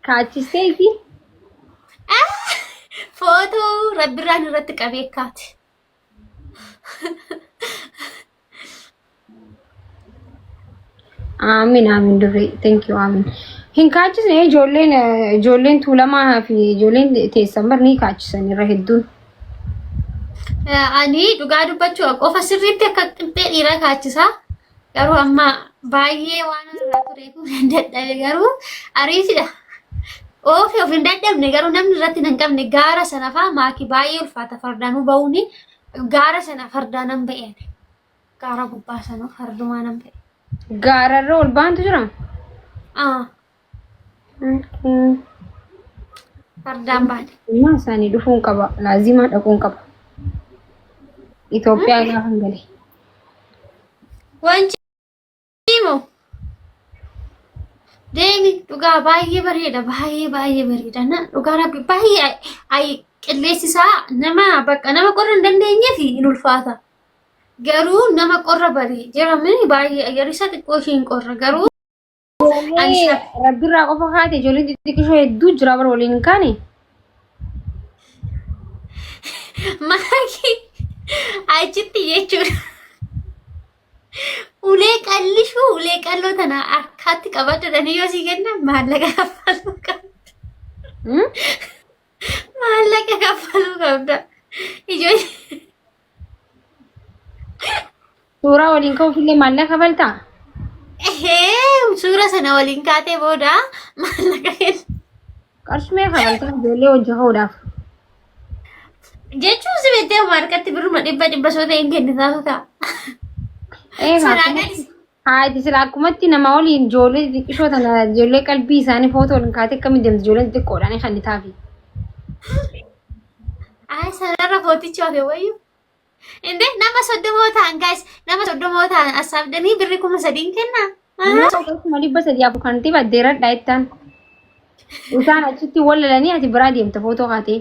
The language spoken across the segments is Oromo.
Kaachistee fi footoo rabbiraan irratti qabee kaate. aamin durii thank you aamin. Hin kaachisne ijoolleen tuulamaa fi ijoolleen teessan barni kaachisan irra hedduun. Ani dhugaa dubbachuu qofa sirriitti akka qixxee dhiiraa kaachisaa. Garuu amma baay'ee waan irraa tureefu hin dadhabe garuu ariitidha. Oofi of hin dadhabne garuu namni irratti hin qabne gaara sana fa'aa maakii baay'ee ulfaata fardaanuu ba'uuni gaara sana fardaanan ba'een gaara gubbaa sana fardumaa nan ba'e. Gaararra ol baantu jira? Fardaan baane. Amma isaanii dhufuun qaba. Laazimaa dhaquun qaba. Itoophiyaa gaafa hin galee. Wanti moo deemi dhugaa baay'ee bareeda baay'ee bareeda na dhugaa rabbi baay'ee ay qilleensi isaa nama bakka nama qorra hin dandeenyeef hin ulfaata. Garuu nama qorra barii jedhamni baay'ee ayyarisa xiqqoo ishiin qorra garuu rabbirraa qofa kaate ijoolleen xixiqqishoo hedduu jira bara waliin hin kaane. Maakii achitti jechuudha. Ulee qalloo tana harkatti qabatanii yoo si kennan maallaqa kaffaluu qabda. Maallaqa kaffaluu qabda. Ijoollee. Suuraa waliin ka'uufillee maallaqa kaffaltaa? Suura sana waliin kaatee booda maallaqa kenna. Qarshii kaffaltaa ijoollee hojii ka'uudhaaf. Jechuun si beektee harkatti birruma dhibba soota hin kennitaaf ta'a. Haati sila akkumatti nama waliin ijoollee xixiqqishoo tana ijoollee qalbii isaanii footoo waliin kaatee akkamitti deemti ijoolleen xixiqqoodhaan kan itaafi. Sarara footichi wafe wayyu. Inde nama 30 ta'an guys nama 30 ta'an assaabdanii birri 3,000 kenna. Akkasuma 300 kan ta'e baddeeradha jettaan. Isaan achitti wallalanii ati biraa deemta footoo kaatee.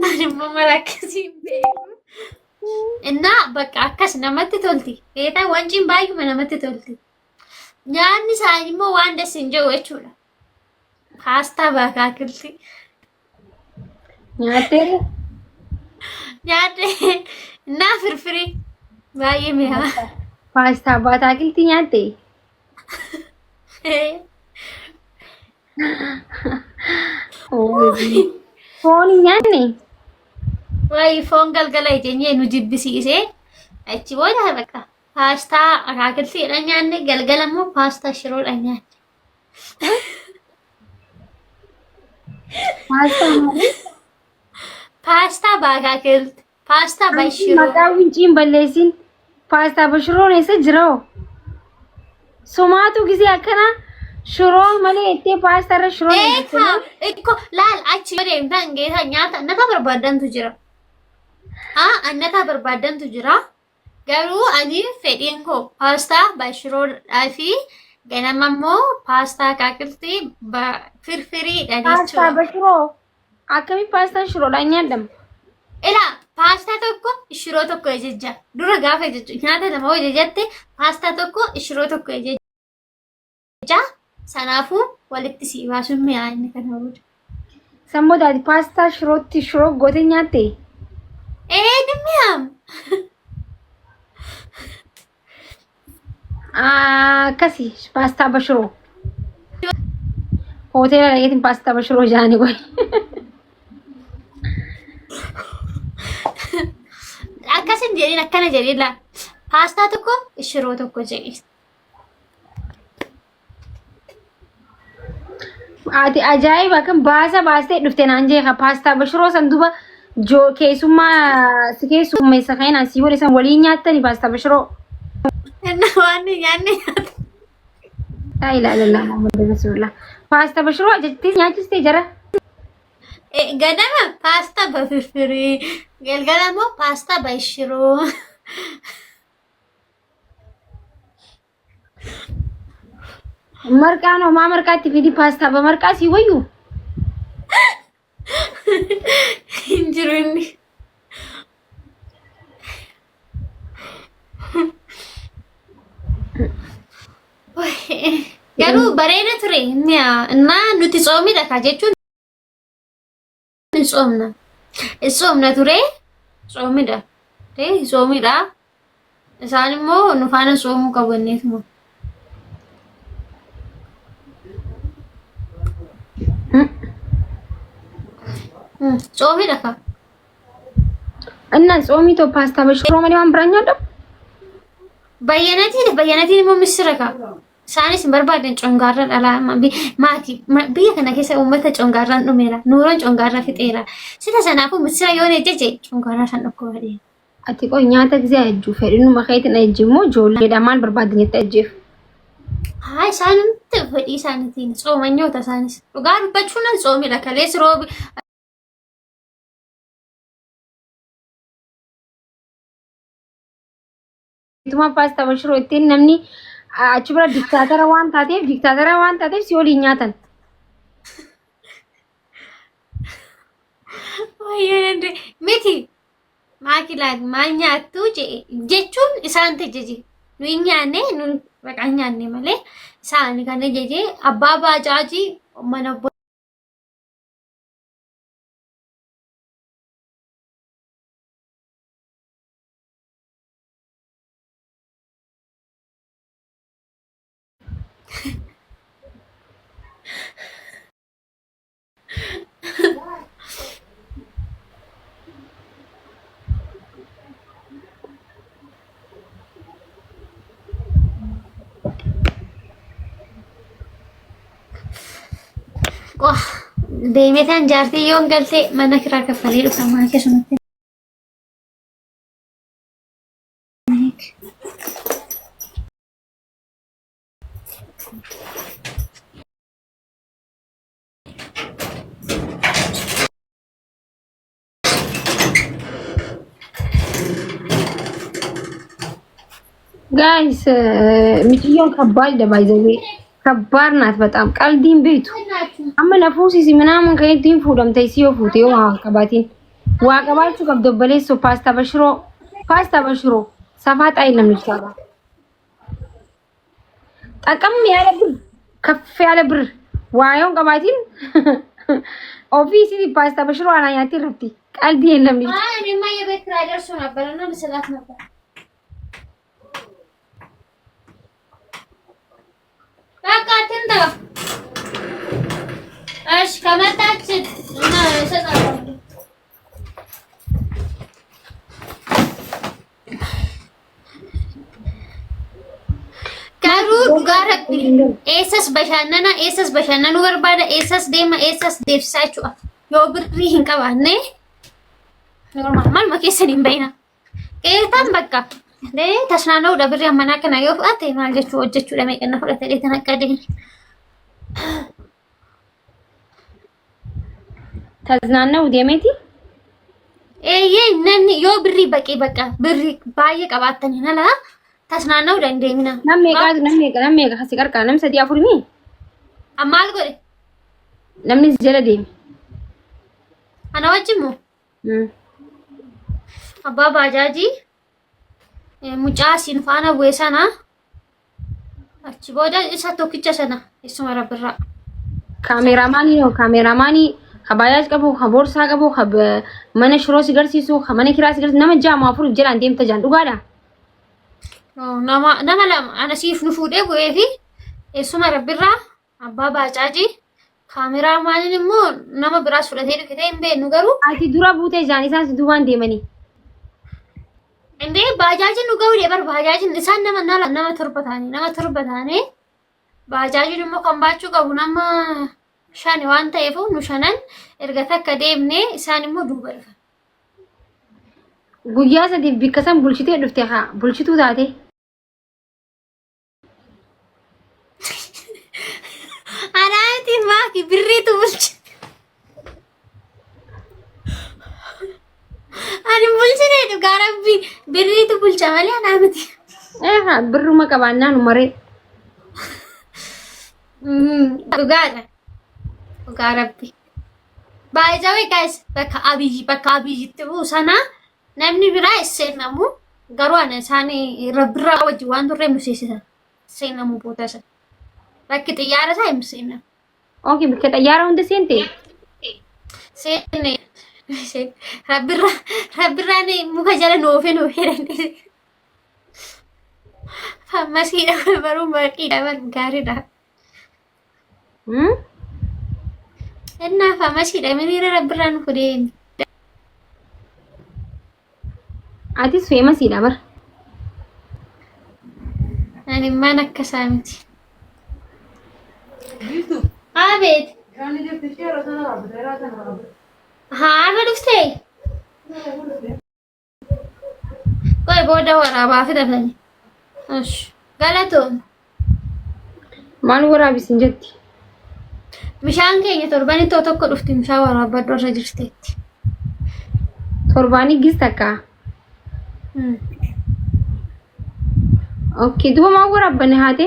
Ani immoo mala akkasii hin beeku. Innaa bakka akkas namatti tolti. Beekaa wanciin baay'uma namatti tolti. Nyaanni isaanii immoo waan des hin jiru jechuudha. Paastaa baakaakilti. Nyaattee? Nyaattee. Innaa firfirii. Baay'ee mi'aa. Paastaa baakaakilti nyaattee? Foon nyaanne? Wayi foon galgala ijeenyee nu jibbisiisee achi booda bakka paastaa akaakiltiidha nyaanne galgala immoo paastaa shiroodha nyaanne. Paastaa baakaakilti paastaa bashiroo. Maqaa winciin balleessin paastaa bashiroon eessa jira hoo? Somaatu gisee akkana shiroon malee ittee paastaa irra shiroon. Ikko laal achi yoo deemtan geessaa nyaata annata barbaadantu jira. Annata barbaadantu jira. Garuu ani fedhiin koo paastaa bashiroodhaa fi ganama immoo paastaa akaakiltii firfiriidha jechuudha. Paastaa bashiroo akkamitti paastaan shiroodhaan nyaadama? Ilaa paastaa tokko shiroo tokko ejejja. Dura gaafa jechuudha nyaata nama hojajatte paastaa tokko shiroo tokko ejejja. Sanaafuu walitti si baasuun mi'aa inni kana booda. Sammuu daati paastaa shirootti shiroo gootee nyaatte? Mi'aam. Akkasi paastaa bashiroo. Hoteela dhageetiin paastaa bashiroo jaani qoy. Akkasin jedhin akkana jedhin laa. Paastaa tokko shiroo tokko jedhin. Ati ajaa'iba kan baastee dhufte naan jeeqa paastaa bashiroo san duba keessummaa si keessummeessa keenan si wal isan waliin nyaattani paastaa bashiroo. Waan nyaanne nyaata. Laa ilaaha illallah Muhammad Rasulullah. Paastaa bashiroo ajajtee nyaachistee jara. Ganama paastaa bafirfirii galgala immoo paastaa bashiroo. Marqaan homaa marqaatti fidi paastaa bamarqaa si wayyu. Hin jiru inni. garuu bareeda ture እና nuti ጾሚidha ka jechuun ጾምna ture ጾሚidha ጾሚidha isaan immoo nu faana ጾomuu qabu enneetuma ጾሚidha ka እና ጾሚቶ ፓስታ በሽሮ ማን ብራኛለሁ bayyanatiin immoo misira ka isaanis hin barbaadan congaarran alaa maatii biyya kana keessa uummata congaarran dhumeera nuuroon congaarraa fixeera sita sanaafuu misira yoo jeje congaarraa san dhokko badee ati qoy nyaata ጊዜ አጁ ፈዲኑ መኸይትን አጅሞ ጆሌዳ ማን በርባድኝ ተአጅፍ ሀይ ሳንንት ፈዲ ሳንቲን ጾመኛው ተሳንስ ዱጋ ዱበቹና ጾሚ ለከሌስ ሮብ ቱማ ፓስታ በሽሮ እቴን ነምኒ አችብራ ዲክታተር ዋን ታቴፍ ሲኦል ይኛተን ወይኔ ሚቲ maakilaan maal nyaattu jechuun isaan tajaajila nuyi nyaanne nun baqaan nyaanne malee isaan kan jeje abbaa baajaajii mana wah deemetaan jaartii yoon galtee mana kiraa kaffalee dhufamaa keessumatti ጋይስ ሚትዮን ከባድ ደባይዘው ከባድ ናት በጣም ቀልዲን ቤቱ አመና ፉሲሲ ምናምን ከየቲን ፉደምተይ ሲዮ ፉቴው አቀባቲን ዋቀባቹ ከብደበለሶ ፓስታ በሽሮ ሰፋጣ የለም ልጅታባ ጠቀም ያለ ብር ከፍ ያለ ብር ዋዮን ቀባቲን ኦፊሲ ፓስታ በሽሮ አናያቲ ረፍቲ ቀልዲ የለም ልጅ እኔማ የቤት ኪራይ ደርሶ ነበርና መስላት ነበር በቃ ትንታ እሺ ከመጣች እና ሰጣለሁ ጋረቢ ኤሰስ በሻነኑ በርባዳ ኤሰስ ደማ ኤሰስ ደፍሳችሁ ዮ ብሪ እንቀባነ ኖርማል ማል ማከሰን ይበይና ከታም በቃ ተስናነው ደብሪ አመናከና ዮ አቴ ማልጀቹ ወጀቹ ለማይቀና ፈለተ ለተነቀደኝ ተዝናነው ደሜቲ ነኒ ዮ ብሪ በቂ በቃ ብሪ ባየ ቀባተን ነላ ተስናነው ደንደኝና ነሜቃ ሲቀርቃ ነምሰዲ አፉርሚ አማል ጎዴ ነምን ዘለዴም አናዋጅሙ አባ ባጃጂ ሙጫ ሲንፋና ወይሰና አቺ ቦዳ እሳ ቶክቻ ሰና እሱ መረብራ ካሜራማኒ ከባያጅ ቀቡ ከቦርሳ ቀቡ ከመነ ሽሮ ሲገርሲሱ ከመነ ኪራ ሲገርስ ነመጃ ማፉር ጀላ እንዴም ተጃን ዱጋዳ nama ana siif nu fuudhee bu'ee fi eessuma rabbirraa abbaa baajaajii kaameraa maaliin immoo nama biraas fudhatee dhufee hin beeknu garuu ati dura buutee jaan isaan si duubaan deemanii indee baajaajiin nu gahuu dheebar baajaajiin isaan nama torba taane baajaajiin immoo kan baachuu qabu nama shan waan ta'eef nu shanan erga takka deemnee isaan immoo duuba dhufan guyyaa sadiif bikkasan bulchitee dhufte haa bulchituu taate anaati maaki birriitu bulchi ani bulchine dhugaa rabbi birriitu bulcha malee anaamiti birruma qabaannaa nu maree dhugaa rabbi baay'ee guys bakka abiyyitti buusanaa namni biraa seenamu garuu ana isaanii rabbirraa wajji waan turre nu seesisan seenamu bootasa bakki xiyyaara isaa hin seenne. Okay, bakka xiyyaara hunda seente. Seenne rabbirraan muka jala noofee Famasiidha baruu maqiidha bar gaariidha. Innaa famasiidha miniira rabbirraan fudee. Atis famasiidha bar. Ani mana akkasaa miti. Abeet. Haadha dhuftee? Qoy booda waraabaa fidatani. Galatoon. Maal waraabisin jetti? Bishaan keenya torbanii tokko dhufti bishaan waraabadhu irra jirteetti. Torbanii gis takka. Okay, duuba maal waraabbanne haate?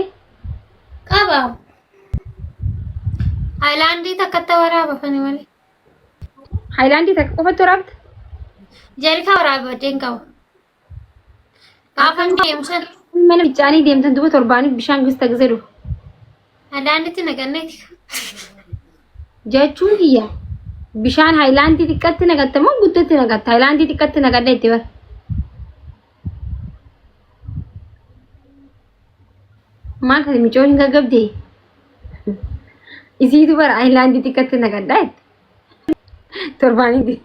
Qabaa. Haayilaandii takkatti waraabafani malee. Haayilaandii takka qofatti waraabta? Jarikaa waraabadeen qaba. Gaafan deemsan. Mana bichaanii deemtan duuba torbaaniif bishaan gis takka jedhu. Haayilaandiitti naqanneeti. Jechuun kiyya bishaan haayilaandii xiqqatti naqatta moo guddatti naqatta? Haayilaandii xiqqatti naqadha itti bar. Maal ta'e micoon hin gaggabdee? Isiitu bara haayilaandii xiqqatti naqadha itti. Torbaanitti.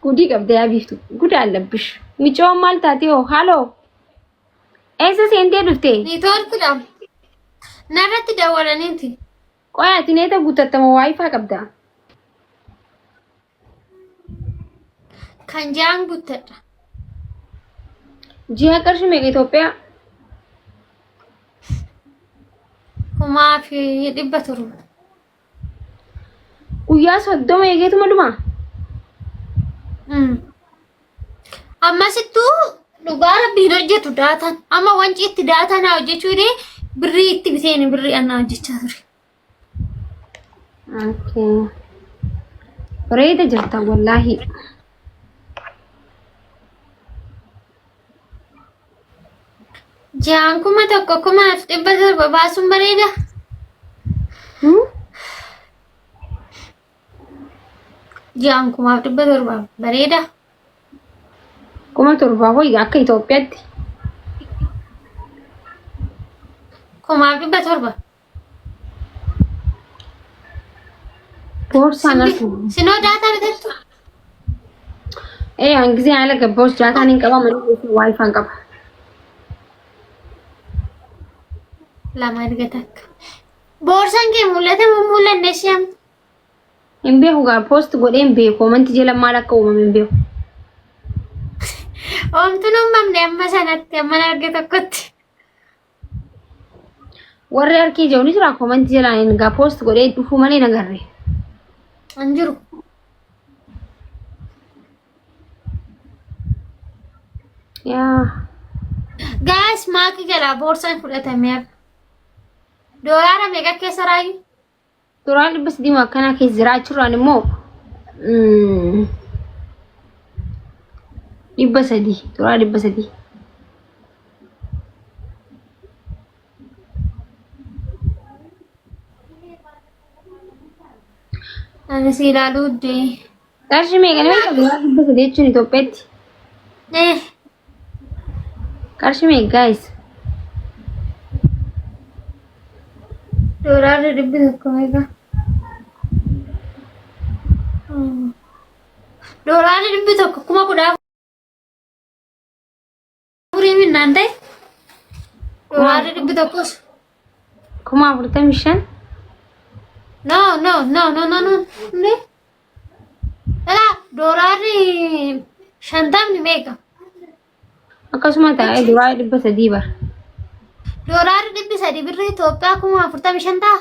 Gudii qabdee yaa biiftu. Gudaan labbish. Micoon maal taatee hoo? Haaloo? Eessa seentee dhuftee? Niitoorkidha. Narratti dawwalaniiti. Qoyaati neeta guuttattama waayifaa qabda. Kan jaan guuttadha. Ji'a qarshii meeqa Itoophiyaa? 1,700. Guyyaa 30 eegeetuma dhumaa? Ammasittuu dhugaa rabbiin hojjetu daataan. Amma wanci itti daataa naa hojjechuu birrii itti biteen birrii annaa hojjechaa ture. Okay. Bareeda jirta wallaahi. Jaan 1,700 baasuun bareeda. Jaan 1,700 bareeda. 7,000 ho'i akka Itoophiyaatti. 1,700. Boorsaan argu. Sinoo daataa bitattu? Hangisee haala gabboos daataan hin qaba malee waayifaan qaba. Lama erga takka. Boorsaan kee mul'ata moo mul'anne isheen? Hin beeku gaa poost godhee hin beeku. Wanti jala maal akka uumame hin beeku. Oomtuun uumamne amma sanatti amma arge tokkotti. Warri harkii jiru ni jira komanti jalaan gaa poost godhee dhufuu malee nagarre. Anjiru. Yaa. Guys, maaki jala boorsaan fudhatamee doolaara meeqa keessa raayu? Duraan dhibbas diimaa akkanaa keessa jiraachuudhaan immoo 300. Duraa 300. Ani si ilaaluu dee. Qarshii meeqanii meeqa duraa 300 jechuun Itoophiyaatti? Qarshii meeqa guys? Doolaarri 100 meeqa? Doolaarri 100 10,000 minnaan ta'e? Doolaarri 100. 45,000? No. Ne? Doolaarri 50 meeqa? Akkasuma ta'ee duraa 300 bara. Doolaarri 300 birrii Itoophiyaa 45,000 ta'a?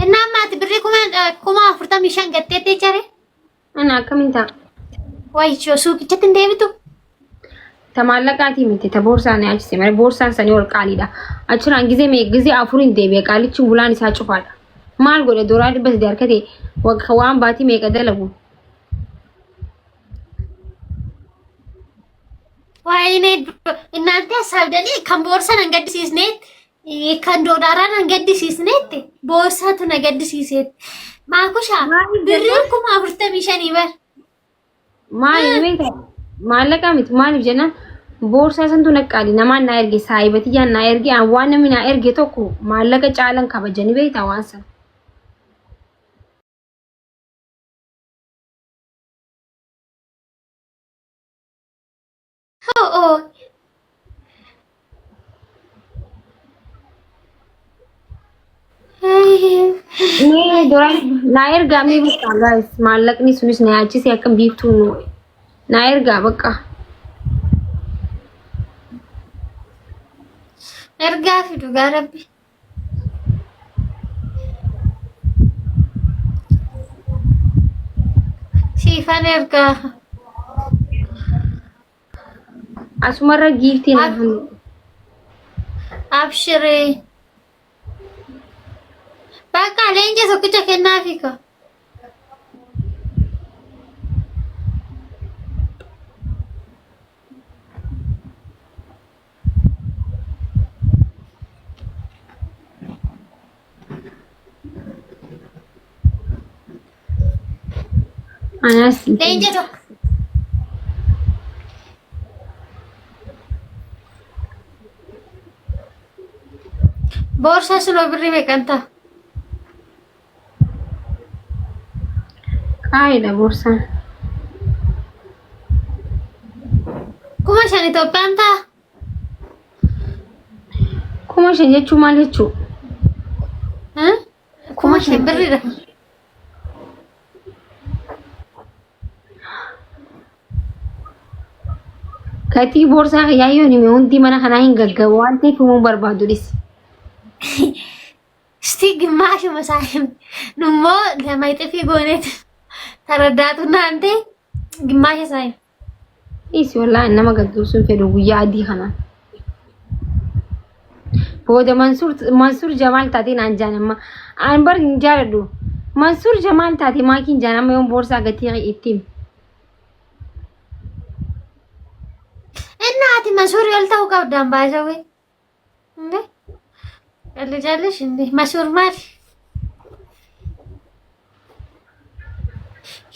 Innaa ammaati birrii 45,000 gatteetti jare? Ana akkamiin ta'a? Wayichoo suuqichatti hin deebitu? Ta maallaqaatii miti ta boorsaan achise malee boorsaan sanii ol qaaliidha. Achirraan gizee meeqa gizee 4 hin deebi'e qaalichi bulaan isaa cufaadha. Maal godhe doolaa 300 harkate waan baatii meeqa dalagu? ወይኔ እናንተ ሳውደኒ ከቦርሳን እንገድሲስኔት ከንዶዳራን እንገድሲስኔት ቦርሳቱ ነገድሲስኔት ማኩሻ ብርኩም አብርተ ሚሸን ይበር ማል ቤት ማለቃሚት ማል ጀና ቦርሳ ሰንቱ ነቃሊ ነማና ኤርጌ ሳይበትያ ና ኤርጌ አዋን ሚና ኤርጌ ቶኩ ማለቀ ጫለን ከበጀኒ ቤት አዋንሰ ኦ Nee, dorai nair ga mi bukka guys mallaqni sunis na yachi sai akan beef tunu nair ga bakka erga fidu garabbi sifan erga asmara gifti na abshire baka lenje sokucha kenafika anas lenje to borsa sulo birri bekanta kaida borsa kuma shani to panta kuma shan jechu mal jechu kuma shan birri da kati borsa yayo ni me undi mana kana hin gaggaba wanti kumu barbadu dis እስቲ ግማሽ መሳይም ንሞ ለማይጠፊ ጎኔት ተረዳቱ እናንተ ግማሽ ሳይ is wallahi nama gaggabsun fedo guya adi kana boda mansur jamal tati nan janama an bar jaradu mansur jamal tati makin janama yon borsa gati itim እናቲ ማሱር ያልታው ካብዳን ባይዘው እንዴ ልጃለሽ እንዴ ማሱር ማል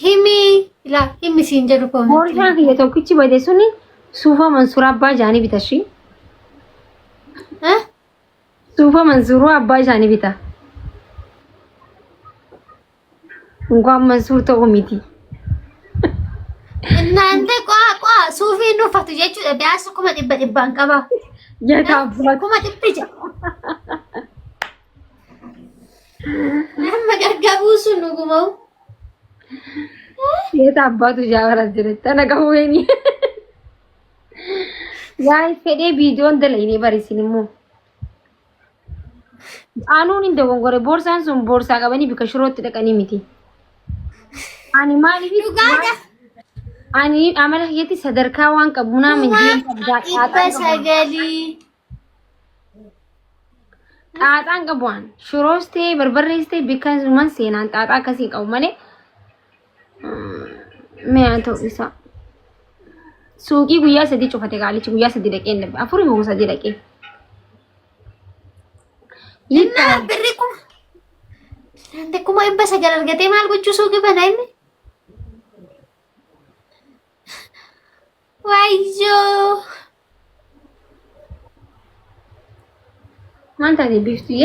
ሂሚ ላ ሂሚ ሲንጀሩ ኮም borsa ke to kichi bade suni sufa mansur abba jani bitashi sufa mansur abba jani bita ngwa mansur to komiti እናንተ ቋቋ ሱፊ ነው ፈቱ ጀቹ ቢያስ ኩማ ዲባን ቀባ የታባት ኩማ ዲብጃ መገርገቡ ሱኑ ጉመው የታባቱ ጃወራ ጅረት ተነገው ወይኒ ጋይስ ፈዴ ቪዲዮ እንደለይኔ በሪሲኒሙ አኑን እንደወንጎረ ቦርሳን ሱን ቦርሳ ቀበኒ ቢከሽሮት ደቀኒ ሚቲ አኒ ማሊ ቢጋዳ አኒ አመለ የቲ ሰደርካዋን ቀቡና ምንጂ በሰገሊ ጣጣን ቀቧን ሽሮስቴ በርበሬስቴ ቢከንስ ማን ሴናን ጣጣ ከሲ ቀው ማለ ሚያንቶ ኢሳ ሱቂ ጉያ ሰዲ ጩፈቴ ጋሊች ጉያ ሰዲ ደቄ እንደ አፉሪ ሞ ሰዲ ደቄ እና ብሪኩም እንደ ኩማ በሰገል አርገቴ ማልጎቹ ሱቂ በናይነ ዋይጆ ማንታ ቢፍቱዬ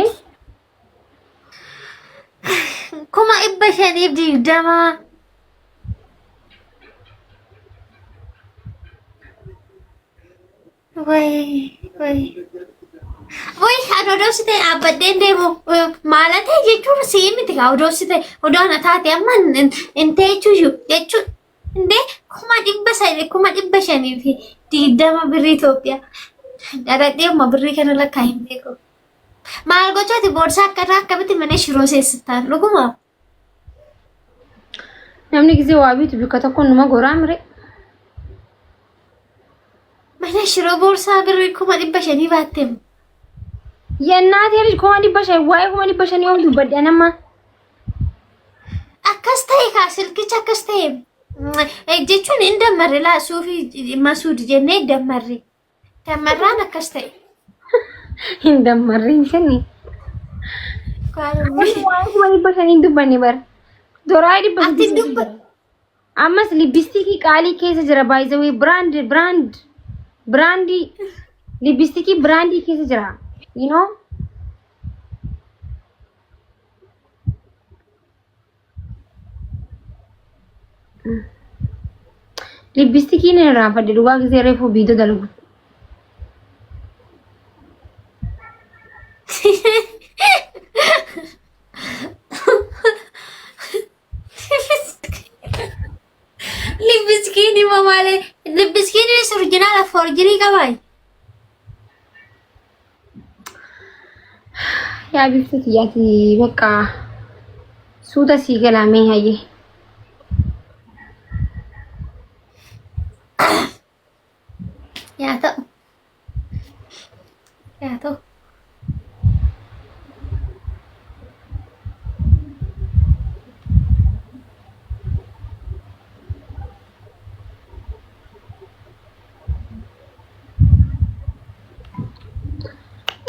ኩማ ኢበሸን ይብዲ ደማ ወይ አዶዶስቴ አበዴን ደሞ ማለት የቹር ሲሚት አዶዶስቴ ወዳና ታቴ አማን እንቴቹ የቹ እንዴ ኩማ ዲበሸን ዲደማ ብሪ ኢትዮጵያ ዳዳዴማ ብሪ ከነለ ካይምቴኮ ማልጎቻቲ ቦርሳ ከራከብት መነሽ ሮሴስታን ለጉማ namni ጊዜ ዋቢቱ ቢከተኮን ማጎራምሬ መነሽ ሮ ቦርሳ ብሪ ኩማ ዲበሸን ይባተም የእናቴ ልጅ ኩማ ዲበሸን ዋይ ኩማ ዲበሸን ይወዱ በደነማ አከስታይ ካስልክቻ አከስታይ jechuun hin dammarre laasuu fi masuud jennee dammarre. Dammarraan akkas ta'e. Hin dammarre hin kenni. Waan dhibba shanii dubbanne bara. Doraa dhibba Ati dubba. ammas lippistikii qaalii keessa jira baay'ee brandii lippistikii brandii keessa jira. You know? Lippistikii ni irraanfadhe dhugaa gisee reefuu biidoo dalgu. Libbiskini mamale. Libbiskini is original forgery kabay. Yaa biftu tiyyaati bakka suuta sii galaamee hayyee. Ya ta'u. Ya ta'u.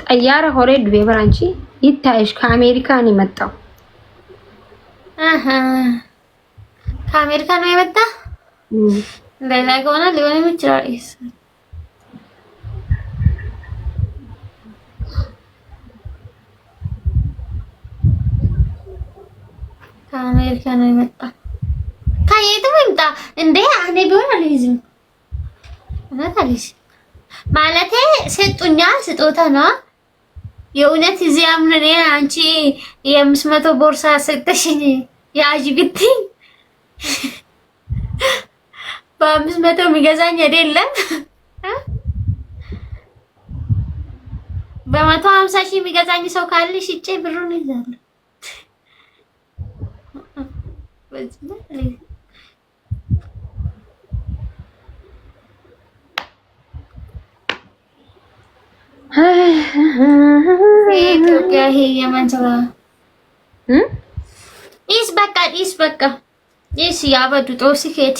Xayyaara horee dhufee baraanchi ittaa'ish ka Ameerikaa ni መጣው ከአሜሪካ ነው የመጣ ሌላ ከሆነ ሊሆንም ይችላል። ከአሜሪካ ነው የመጣ ከየትም ይምጣ እንዴ እኔ ቢሆን አልይዝም እውነት አልይዝም ማለቴ ሰጡኛ ስጦታ ነው የእውነት እዚህ አምን እኔ አንቺ የ500 ቦርሳ ሰጠሽኝ ያጂ ብትይ በ500 የሚገዛኝ አይደለም በ150 ሺህ የሚገዛኝ ሰው ካለ ሽጬ ብሩን ይዛለሁ። ኢትዮጵያ ይሄ የማንሰባ ኢስ በቃ ኢስ ያበዱ ጦሲኬቲ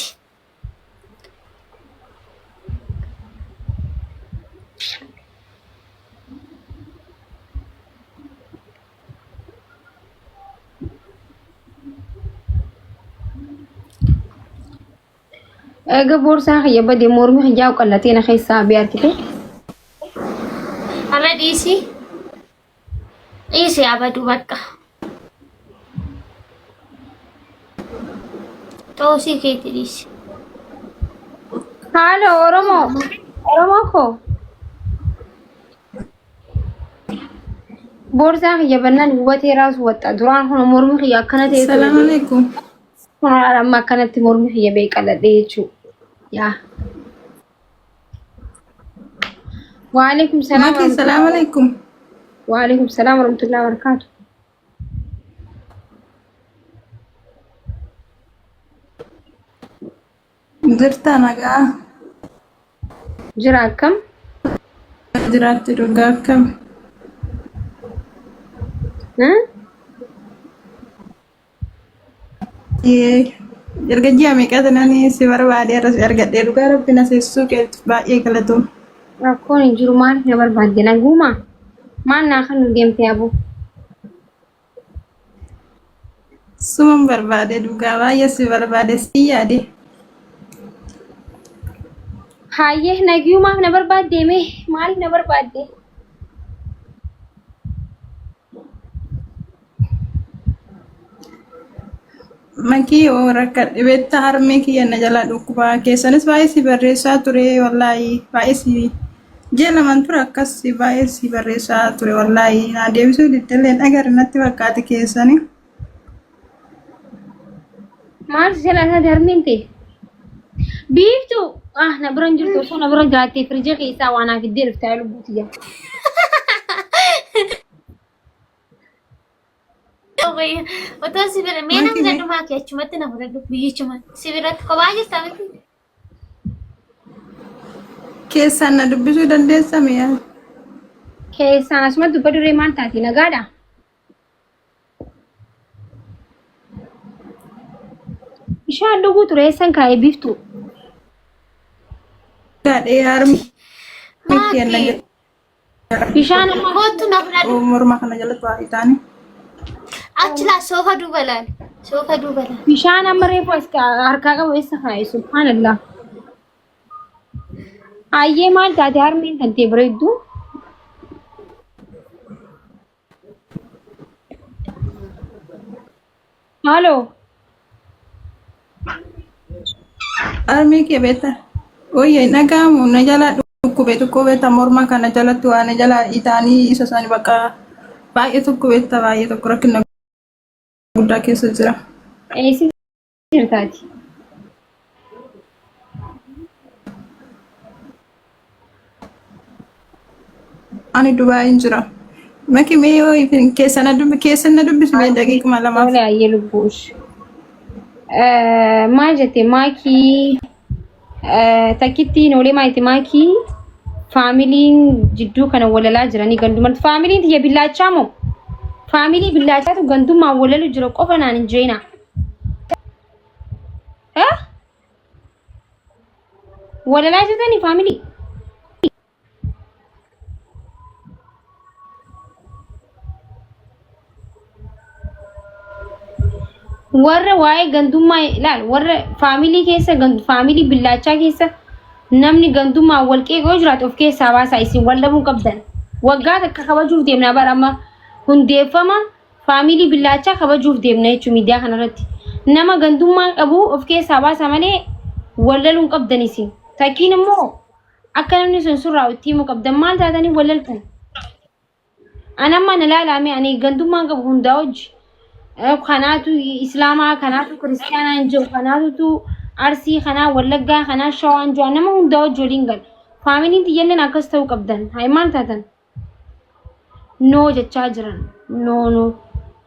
eega boorsaa xiyya badee mormi xiyyaa qallatee na keessaa biyaatite አረ ዲሲ ያበዱ በቃ ጦሲኬቲ ዲሲ ሃሎ ኦሮሞ እኮ ቦርsaa xiyya bannaan hubatee raasu ወጣ duraan ሆኖ mormi xiyya akkana ta'e ሰላም አለይኩም amma akkanatti mormi xiyya bee qalladhe jechuudha yaa وعليكم السلام السلام عليكم وعليكم السلام ورحمة الله وبركاته درتا نغا جرا كم جرات دوغا كم ها erga ji'a meeqaa nani si barbaade argadhee dhugaa rabbina seessuu keetti baay'ee galatoom. Rakkoon hin jiru maaliif na barbaadde naguma maal naa kan nu deemte aboo Suman barbaade dhugaa baay'ee si barbaade si yaade. hayyee nagiyumaaf na barbaadde mee maaliif na barbaadde Makii oo rakkadhe beektaa harmee kiyya na jalaa dhukkubaa keessanis baay'ee si barreessaa ture wallaahi baay'ee si ji'a lamaan ture akkas baay'ee si barreessaa ture wallaahi na deebisuu diddaleen agarre natti fakkaate keessanii. maal si jalaa isaa darmeen ta'e biiftuu na bira hin jirtu osoo na bira jiraattee firjee keessaa waan haa fiddee dhuftaa lubbuuti jira. Otoo sibira mee namni jedhumaa kee achumatti na fudhadhu biyyichuma sibiratti kophaa jirta miti. Keessaan na dubbisuu dandeessame yaa. Keessaan asuma dubba duree maal taati nagaadha. Bishaan dhuguu ture eessan kaa'ee biftu. Gadhee harmi kiyyanna jala. Bishaan amma kootu na fudhadhu. Morma kana jalatti waa itaani. Achi laa soofa duuba laali. Soofa duuba laali. bishaan amma reefu as harkaa qabu eessa kaa'e subhaanallah. Ayyee maal taate harmeen tantee bareeddu. Haaloo. Harmi kiyya beektaa? Ooyyee dhaga'amu na jala dhukkubeta morma kana jalatti waa na jala itaanii isa isaanii bakka baay'ee dhukkubetta baay'ee tokko rakkina guddaa keessa jira. Eessi jirtaati. Ani Dubaayin jira. Maki mee yoo keessa na dubbisme daqiiquma lamaaf. Ole ayyee lubbuush. Maal jette maakii takkittiin olee maayiti maakii faamiliin jidduu kana walalaa jiranii gandumatti faamiliin tiyya billaachaa moo faamilii billaachaatu gandummaan walalu jira qofa naan hin jeena. Walalaa jirtanii faamilii. Warra waa'ee gandummaa ilaal warra faamilii keessa faamilii billaachaa keessa namni gandummaa wal qeeqoo jiraatu of keessaa baasaa isin wal dhabuu qabdan. Waggaa takka kabajuuf deemna bara amma hundeeffama faamilii billaachaa kabajuuf deemna jechuun miidiyaa kanarratti. Nama gandummaa qabu of keessaa baasaa malee wal loluun qabdan isin. Takkiin immoo akka namni sun surraa itti himuu qabdan maal taatanii wal laltan. Anamma na laalame ani gandummaa qabu hundaa hojii. Kanaatu islaamaa kanaatu kiristaanaa hin jiru kanaatu arsii kanaa wallaggaa kanaa shawaan jiru nama hundaa hojii waliin gal faamiliin tiyyalleen akkas ta'uu qabdan haa maal taatan noo jechaa jiran noo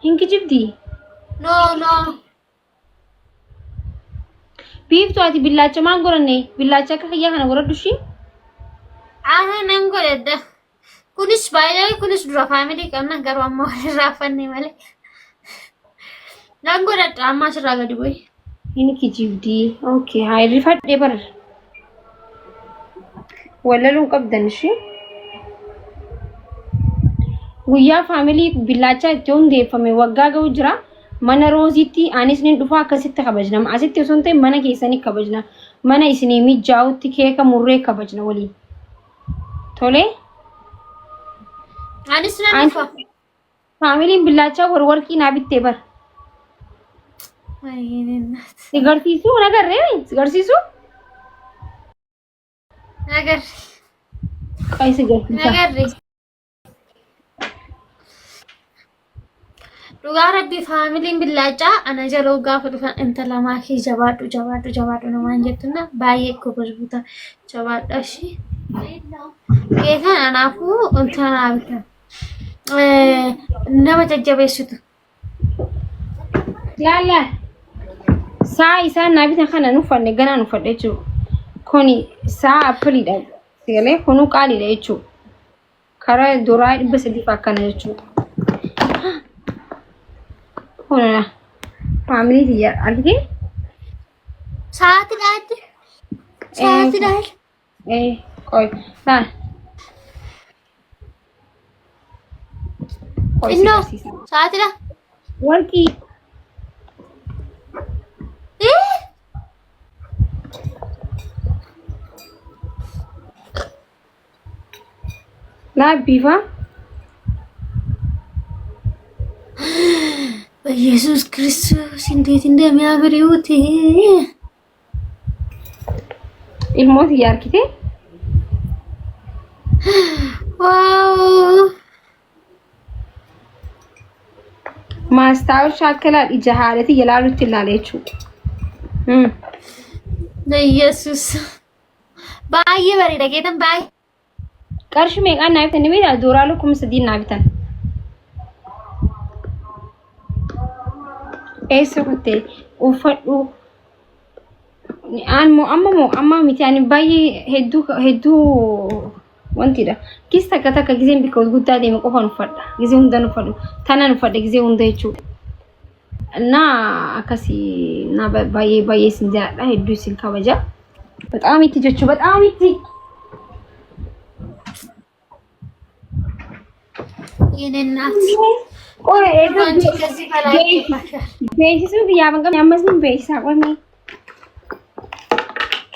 hin kijibdi No. biiftuu ati billaacha maal goranne billaacha akka kiyyaa kana goradhu shi Ana nan godhadha. Kunis baay'ee kunis dura faamilii qabna garuu amma walirraa affanne malee. Nan godhadha amma asirraa gadi bu'e. hin kijibdi okay haa irrifadhee bara wallaluun qabdan shi guyyaa faamilii billaachaa itti hundeeffame waggaa ga'u jira mana rooziitti anis nin dhufa akkasitti kabajna asitti osoo hin ta'in mana keessanii kabajna mana isinii mijaa'utti keeka murree kabajna waliin tole Anis nan dhufa. faamiliin billaachaa warqii naa bittee bara sigarsiisuu nagarree sigarsiisuu Nagarri. qayi sigarsiisa Nagarri. Dhugaa rabbi faamiliin billaachaa ana jaloo gaafa dhufan intala maakii jabaadhu namaan jettuna baay'ee gogosuuta jabaadha ishee. Geetan anaafuu intala bitan. Nama jajjabeessitu. laala saa isaan naa bitan kana nufanne ganaa nufadhe jechuudha kuni saa appiliidha sagalee kunuu qaaliidha jechuudha karaa duraa 300 akkana jechuudha kununa faamilii tiyya argite Saati dhaadde. Saati dhaadde. qoy laala qoy Innoo sigarsiisa saati dha. warqii laabbiifa በኢየሱስ ክርስቶስ እንዴት እንደሚያምር ይሁት ilmoo tiyya argite ዋው ማስታወሻ አከላል ኢጃሃለቲ የላሉት ይላልቹ ለኢየሱስ ባየ በሬዳ ጌተን ባይ ቀርሽ ሜቃን ናይተን ቤት ዶራሉ ኩምስዲን ናቢተን ኤስሩቴ ኡፈዱ amma miti ani baay'ee hedduu wantidha kis takka giseen bikkoos guddaa deeme qofaan uffadha gisee hundaan uffadhu tanaan uffadha gisee hunda jechuudha እና አካሲ እና ባዬ ሲንጃዳ ሄዱ ሲል ከበጃ በጣም ይትጀቹ በጣም ይት የነናት ቆይ አንቺ ከዚህ በላይ ይባሻል ቤይሱ ያመንቀም ያመስኝ ቤይሳ ቆይ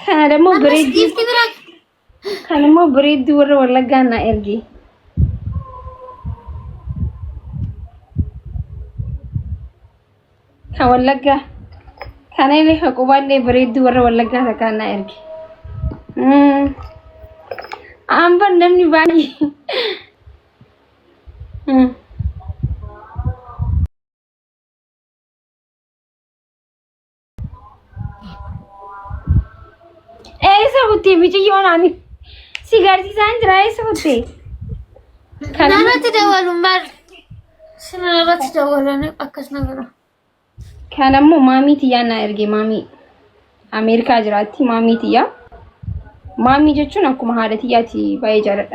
ከነሞ ብሬድ ከነሞ ብሬድ ወረ ወለጋና ኤርጊ ከወለጋ ከነኔ ከቁባሌ ብሬድ ወረ ወለጋ ተካና ኤርጊ አምባ እንደምኒ ባይ ऐसा होते बीच योन आनी सिगारेट सांज राय से होते नाना तदवालु मार सनारा तदवालने अक्कस नगरा ከነሞ ማሚ ትያና እርጌ ማሚ አሜሪካ ጅራቲ ማሚ ትያ ማሚ ጀቹን አኩ መሃለት ያቲ ባይ ጃረዳ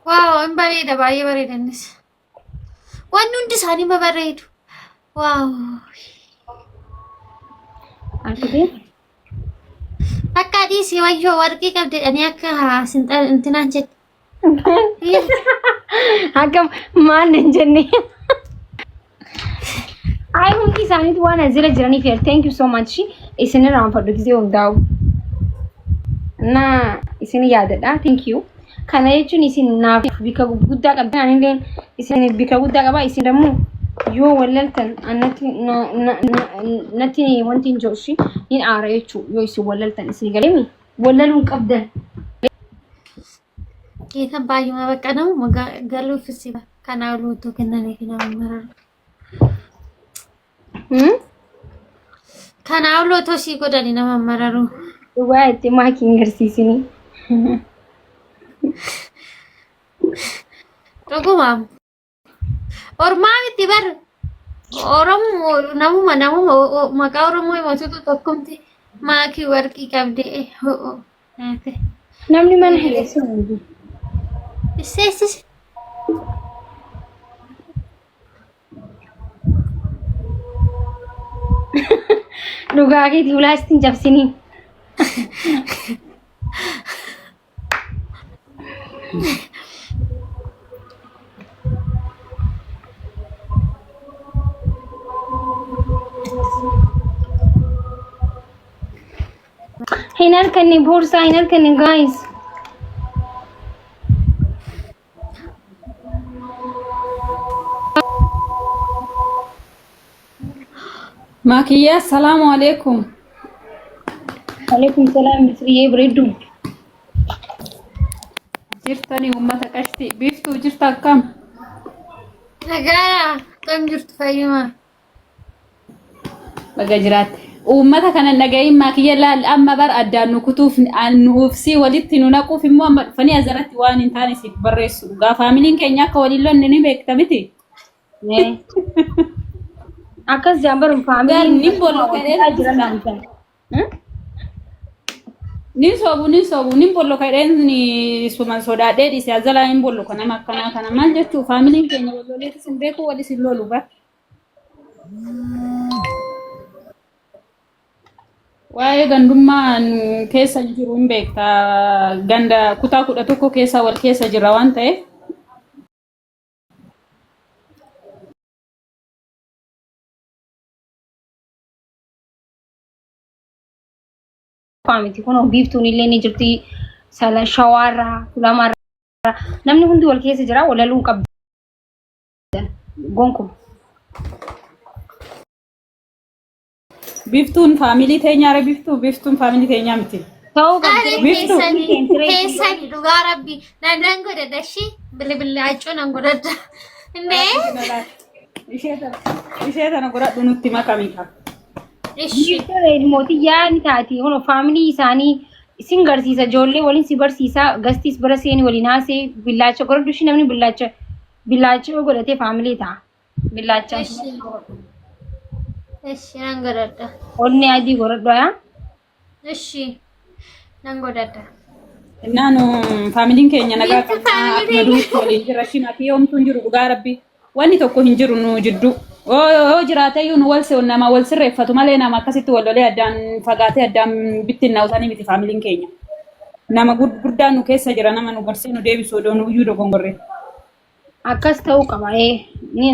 ዋው እንባይ ደባይ በሬደንስ ወኑ እንድሳኒ በበሬዱ ዋው አክዴ አካዲ ሲዋዮ ወርቂ ከብደ እኔ አካ ስንጠል እንትናንጀ አከም ማን እንጀኔ አይ ሁንዲ ሳኒት ዋና ዝለ ጅራኒ ፌር ቴንክ ዩ ሶ ማች ኢስነ ራን ፈዶ ጊዜው እንዳው እና ኢስነ ያደዳ ቴንክ ዩ ከናይቹን ኢስና ቢከ ጉዳ ቀብታ አንዴን ኢስነ ቢከ ጉዳ ቀባ ኢስነ ደሞ ዮ ወለልተን አነት ነቲ ወንቲን ጆሺ ይን አራይቹ ዮ ኢስ ወለልተን ኢስኒ ገለሚ ወለሉን ቀብደን የተባዩ መበቀነው ገሉ ፍሲባ ከናውሉ ወቶ ከነኔ ከናው ከናውሉ ወቶ ሲጎዳኒ ነው መመረሩ ዋይት ማኪንግ ገርሲሲኒ ዶጉማም ኦርማም ትበር ኦሮም ናሙ መቃ ኦሮሞ ይወቱቱ ተኩምቲ ማኪ ወርቂ ቀብዴ ናተ namni mana hilesu ሴስ Dhugaagii duulaastiin jabsini. Hinar kanni boorsaa hinar kanni guys. Makiya, assalamu alaikum. Alaikum salam misriye bredu. Jirtani ummata qashti biftu jirta akkam? Nagara kam jirtu fayyuma. Baga jiraate. Ummata kana nagayin makiya laal amma bar addaan nu kutuuf nuufsi walitti nu naquuf immoo amma dhufanii azarratti waan hin taane siif barreessu. Gaa faamiliin keenya akka waliin ni beekta miti. Akas jambarum family nin bollo kadeen jiran nin sobu nin bollo kadeen ni suman sodaadhe dhise azala nin bollo kana makkana kana maal jechu family keenya bolloleeti sin beeku wali sin lolu ba waaye gandummaan keessa jiru hin beekta ganda kutaa 11 keessa wal keessa jira waan ta'e Famiti kuno biiftuun illee ni jirti sala shawarra kulamara namni hundi wal keessa jira walaluun qabdan gonkum biiftuun family teenya ara biiftuun family teenya miti ta'uu keessani dhugaa rabbi nan godhadhashi bilbilaachuun nan godhadha ishee tana godhadhu nutti makamika mootii yaani taati hono family isaanii isin garsiisa ijoollee waliin si barsiisa gastis bara seeni waliin haasee billaacha godhadhu shi namni billaacha godhatee family ta'a billaacha እሺ nan godhadha onni adii godhadhu yaa እሺ nan godhadha naanu faamiliin keenya nagaa qabna akkuma duutti waliin jira shimatii homtuun jiru dhugaa rabbi wanni tokko hin jiru nu jiddu oo jiraate nu wal se nama wal sirreeffatu malee nama akkasitti wal lolee addaan fagaatee addaan bittinna usanii miti faamiliin keenya nama guddaan nu keessa jira nama nu barsee nu deebisuu doonu iyyuu dogongorre akkas ta'uu qaba ni